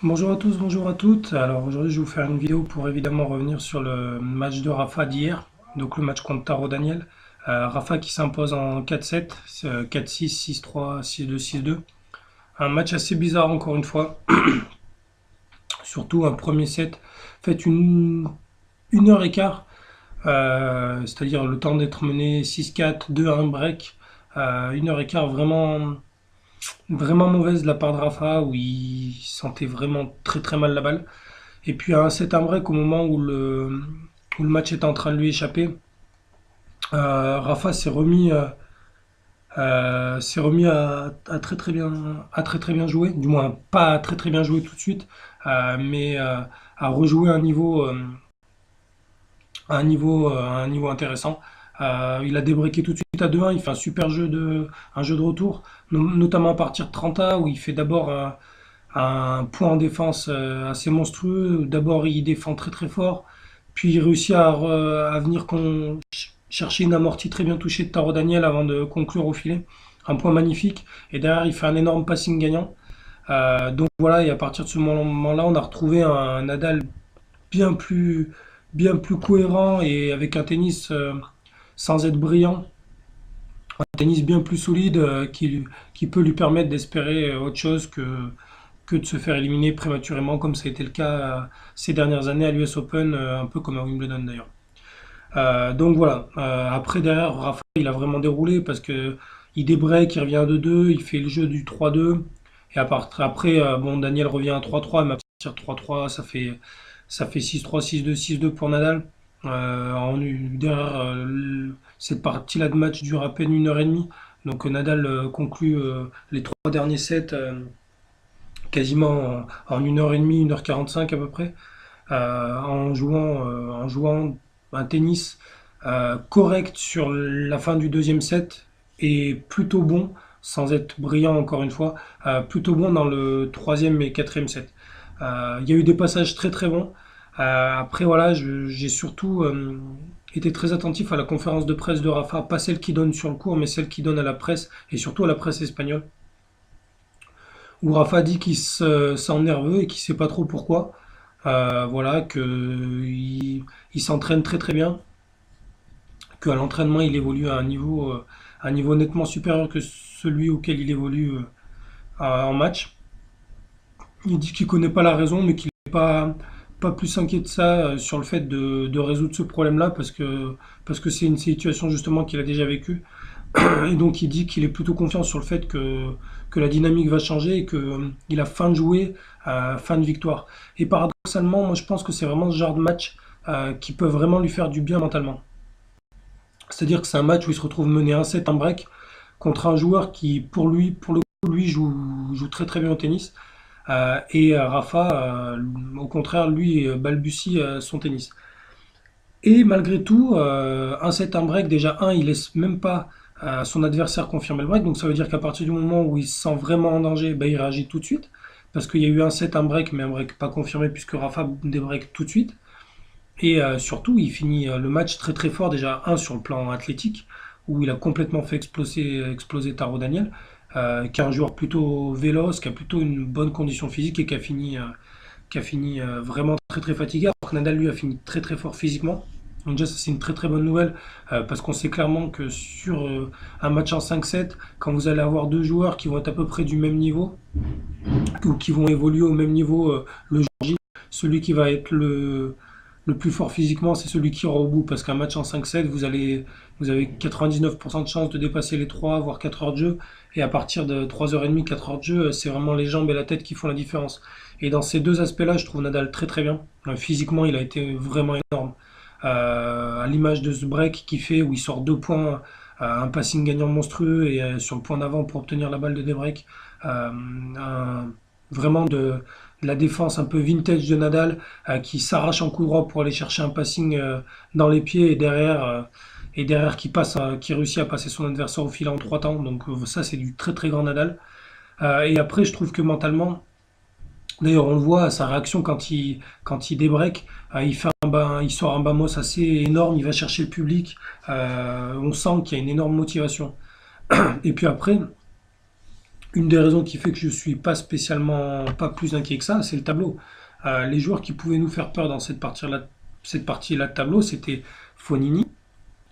Bonjour à tous, bonjour à toutes. Alors aujourd'hui, je vais vous faire une vidéo pour évidemment revenir sur le match de Rafa d'hier, donc le match contre Taro Daniel. Rafa qui s'impose en 4-7, 4-6, 6-3, 6-2, 6-2. Un match assez bizarre encore une fois, surtout un premier set fait une heure et quart, c'est-à-dire le temps d'être mené 6-4, 2-1 break. Une heure et quart vraiment mauvaise de la part de Rafa où il sentait vraiment très très mal la balle. Et puis à un set break, au moment où le match était en train de lui échapper, Rafa s'est remis à très très bien jouer, du moins pas à très très bien jouer tout de suite, mais à rejouer à un niveau intéressant. Il a débreaké tout de suite à 2-1, il fait un jeu de retour, notamment à partir de 30 où il fait d'abord un point en défense assez monstrueux. D'abord, il défend très très fort, puis il réussit à venir chercher une amortie très bien touchée de Taro Daniel avant de conclure au filet. Un point magnifique. Et derrière, il fait un énorme passing gagnant. Donc voilà, et à partir de ce moment-là, on a retrouvé un Nadal bien plus, bien plus cohérent et avec un tennis sans être brillant, un tennis bien plus solide qui peut lui permettre d'espérer autre chose que de se faire éliminer prématurément, comme ça a été le cas ces dernières années à l'US Open, un peu comme à Wimbledon d'ailleurs. Donc voilà. Après derrière, Rafa il a vraiment déroulé parce que il débreak, il revient à 2-2, il fait le jeu du 3-2. Et après, bon, Daniel revient à 3-3, mais à partir de 3-3, ça fait 6-3, 6-2, 6-2 pour Nadal. Derrière, cette partie-là de match dure à peine une heure et demie. Donc Nadal conclut les trois derniers sets quasiment en une heure et demie, 1h45 à peu près, en jouant un tennis correct sur la fin du deuxième set et plutôt bon, sans être brillant encore une fois, plutôt bon dans le troisième et quatrième set. Il y a eu des passages très très bons. Après voilà, j'ai surtout été très attentif à la conférence de presse de Rafa, pas celle qui donne sur le court, mais celle qui donne à la presse et surtout à la presse espagnole où Rafa dit qu'il se sent nerveux et qu'il sait pas trop pourquoi. Voilà, il s'entraîne très très bien, qu'à l'entraînement il évolue à un niveau nettement supérieur que celui auquel il évolue en match. Il dit qu'il connaît pas la raison, mais qu'il n'est pas plus inquiet de ça sur le fait de résoudre ce problème-là parce que c'est une situation justement qu'il a déjà vécue. Et donc il dit qu'il est plutôt confiant sur le fait que la dynamique va changer et qu'il a fin de jouer, fin de victoire. Et paradoxalement, moi je pense que c'est vraiment ce genre de match qui peut vraiment lui faire du bien mentalement. C'est-à-dire que c'est un match où il se retrouve mené 1-7 en break contre un joueur qui, pour le coup, lui joue très très bien au tennis. Et Rafa, au contraire, lui, balbutie son tennis. Et malgré tout, un set, un break, déjà, il laisse même pas son adversaire confirmer le break. Donc ça veut dire qu'à partir du moment où il se sent vraiment en danger, il réagit tout de suite. Parce qu'il y a eu un set, un break, mais un break pas confirmé puisque Rafa débreak tout de suite. Et surtout, il finit le match très très fort, déjà, sur le plan athlétique, où il a complètement fait exploser Taro Daniel, qui est un joueur plutôt véloce, qui a plutôt une bonne condition physique et qui a fini vraiment très très fatigué, alors que Nadal lui a fini très très fort physiquement. Donc déjà ça c'est une très très bonne nouvelle parce qu'on sait clairement que sur un match en 5-7, quand vous allez avoir deux joueurs qui vont être à peu près du même niveau ou qui vont évoluer au même niveau le jour J, celui qui va être le plus fort physiquement c'est celui qui ira au bout parce qu'un match en 5-7 vous avez 99% de chances de dépasser les 3 voire 4 heures de jeu et à partir de 3h30 4 heures de jeu c'est vraiment les jambes et la tête qui font la différence. Et dans ces deux aspects-là, je trouve Nadal très très bien. Physiquement, il a été vraiment énorme. À l'image de ce break qu'il fait où il sort 2 points, un passing gagnant monstrueux et sur le point d'avant pour obtenir la balle de débreak. Vraiment de la défense un peu vintage de Nadal qui s'arrache en coup droit pour aller chercher un passing dans les pieds et derrière qui réussit à passer son adversaire au fil en 3 temps. Donc ça, c'est du très très grand Nadal. Et après, je trouve que mentalement, d'ailleurs, on le voit à sa réaction quand il débreak, il sort un bamos assez énorme, il va chercher le public, on sent qu'il y a une énorme motivation. Et puis après, Une des raisons qui fait que je suis pas spécialement pas plus inquiet que ça, c'est le tableau. Les joueurs qui pouvaient nous faire peur dans cette partie-là de tableau, c'était Fonini,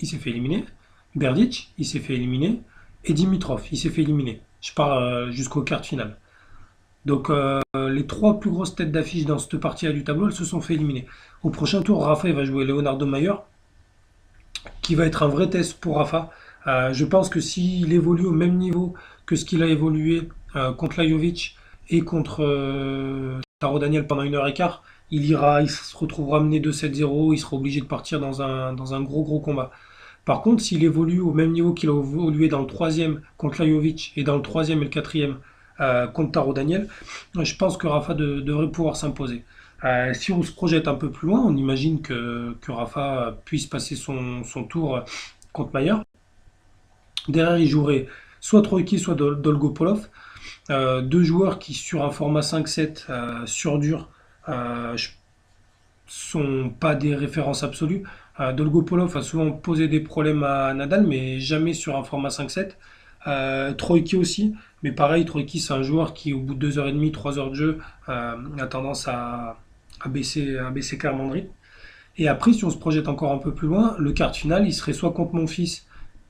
il s'est fait éliminer, Berdic, il s'est fait éliminer, et Dimitrov, il s'est fait éliminer. Je pars jusqu'au quart de finale. Donc les trois plus grosses têtes d'affiche dans cette partie-là du tableau, elles se sont fait éliminer. Au prochain tour, Rafa il va jouer Leonardo Mayer, qui va être un vrai test pour Rafa. Je pense que s'il évolue au même niveau que ce qu'il a évolué contre Lajovic et contre Taro Daniel pendant 1 heure et quart, il se retrouvera mené 2-7-0, il sera obligé de partir dans un gros gros combat. Par contre, s'il évolue au même niveau qu'il a évolué dans le troisième contre Lajovic et dans le troisième et le quatrième contre Taro Daniel, je pense que Rafa devrait pouvoir s'imposer. Si on se projette un peu plus loin, on imagine que Rafa puisse passer son tour contre Mayer. Derrière, il jouerait soit Troïki, soit Dolgopolov. Deux joueurs qui, sur un format 5-7 sur dur, sont pas des références absolues. Dolgopolov a souvent posé des problèmes à Nadal, mais jamais sur un format 5-7. Troïki aussi, mais pareil, Troïki c'est un joueur qui, au bout de 2h30, 3 heures de jeu, a tendance à baisser clairement de rythme. Et après, si on se projette encore un peu plus loin, le quart de finale, il serait soit contre mon fils,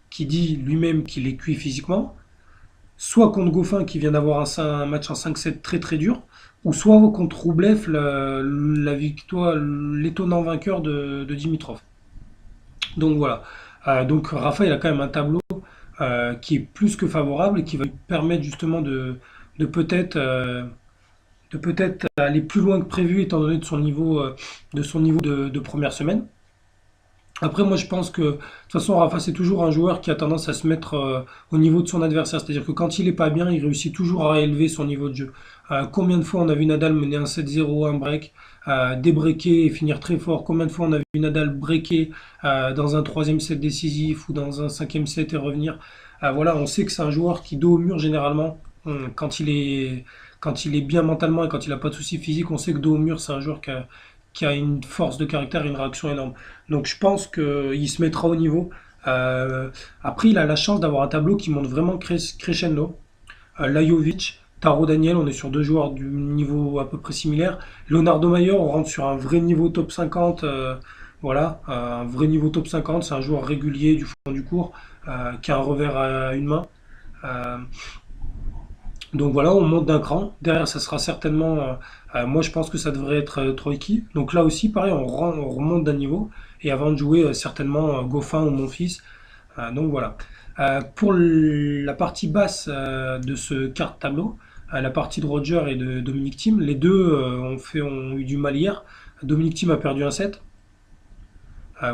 qui dit lui-même qu'il est cuit physiquement, soit contre Goffin qui vient d'avoir un match en 5-7 très très dur, ou soit contre Roublev, la victoire, l'étonnant vainqueur de Dimitrov. Donc voilà. Donc Rafa, il a quand même un tableau qui est plus que favorable et qui va lui permettre justement de peut-être de peut-être aller plus loin que prévu étant donné de son niveau de première semaine. Après, moi, je pense que, de toute façon, Rafa, c'est toujours un joueur qui a tendance à se mettre au niveau de son adversaire. C'est-à-dire que quand il est pas bien, il réussit toujours à élever son niveau de jeu. Combien de fois on a vu Nadal mener un 7-0, un break, débreaker et finir très fort? Combien de fois on a vu Nadal breaker dans un troisième set décisif ou dans un cinquième set et revenir? Voilà, on sait que c'est un joueur qui, dos au mur, généralement, quand il est bien mentalement et quand il n'a pas de soucis physiques, on sait que dos au mur, c'est un joueur qui a une force de caractère et une réaction énorme. Donc je pense qu'il se mettra au niveau. Euh, Après, il a la chance d'avoir un tableau qui monte vraiment crescendo. Lajovic, Taro Daniel, on est sur deux joueurs du niveau à peu près similaire. Leonardo Mayer, on rentre sur un vrai niveau top 50. Voilà, un vrai niveau top 50. C'est un joueur régulier du fond du cours qui a un revers à une main. Euh, donc voilà, on monte d'un cran. Derrière, ça sera certainement. Moi, je pense que ça devrait être Troïki. Donc là aussi, pareil, on remonte d'un niveau. Et avant de jouer, certainement Goffin ou mon fils. Donc voilà. Pour la partie basse de ce quart de tableau, la partie de Roger et de Dominic Thiem, les deux ont eu du mal hier. Dominic Thiem a perdu un set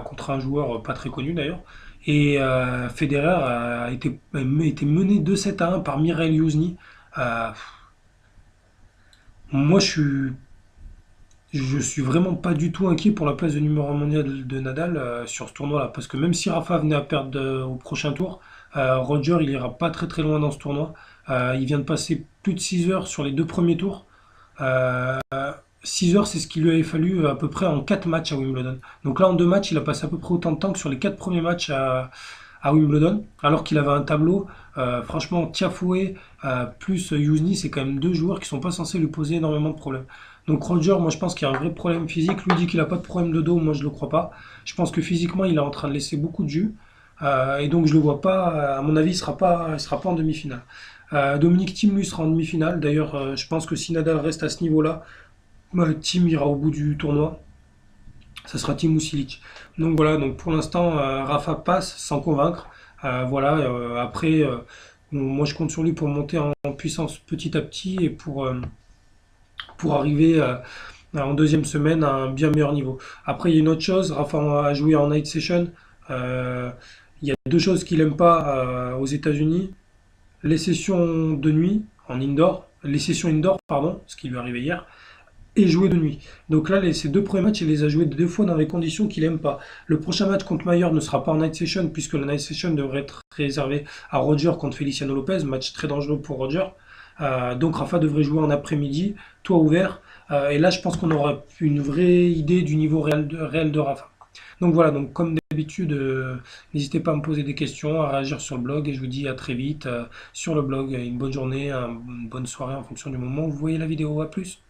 contre un joueur pas très connu d'ailleurs. Et Federer a été mené 2-7-1 par Mireille Youzny. Euh, Moi, je suis vraiment pas du tout inquiet pour la place de numéro 1 mondial de Nadal sur ce tournoi-là. Parce que même si Rafa venait à perdre au prochain tour, Roger, il ira pas très très loin dans ce tournoi. Il vient de passer plus de 6 heures sur les deux premiers tours. Euh, 6 heures, c'est ce qu'il lui avait fallu à peu près en 4 matchs à Wimbledon. Donc là, en 2 matchs, il a passé à peu près autant de temps que sur les 4 premiers matchs à Wimbledon, alors qu'il avait un tableau. Franchement, Tiafoe plus Youzny, c'est quand même deux joueurs qui sont pas censés lui poser énormément de problèmes. Donc Roger, moi je pense qu'il y a un vrai problème physique. Lui dit qu'il a pas de problème de dos, moi je le crois pas. Je pense que physiquement il est en train de laisser beaucoup de jus. Et donc je le vois pas, à mon avis il sera pas en demi-finale. Dominique Thiem lui sera en demi-finale. D'ailleurs, je pense que si Nadal reste à ce niveau-là, Thiem ira au bout du tournoi. Ça sera Thiem ou Silic. Donc voilà, donc pour l'instant, Rafa passe sans convaincre. Voilà, après, moi je compte sur lui pour monter en puissance petit à petit et pour arriver en deuxième semaine à un bien meilleur niveau. Après, il y a une autre chose, Rafa a joué en night session. Euh, il y a deux choses qu'il n'aime pas aux États-Unis, les sessions de nuit en indoor, les sessions indoor, pardon, ce qui lui est arrivé hier, et jouer de nuit. Donc là, ces deux premiers matchs, il les a joués deux fois dans des conditions qu'il n'aime pas. Le prochain match contre Mayer ne sera pas en night session, puisque la night session devrait être réservée à Roger contre Feliciano Lopez, match très dangereux pour Roger. Donc Rafa devrait jouer en après-midi, toit ouvert. Et là, je pense qu'on aura une vraie idée du niveau réel de Rafa. Donc voilà, donc comme D'habitude, n'hésitez pas à me poser des questions, à réagir sur le blog et je vous dis à très vite sur le blog. Une bonne journée, une bonne soirée en fonction du moment où vous voyez la vidéo. À plus!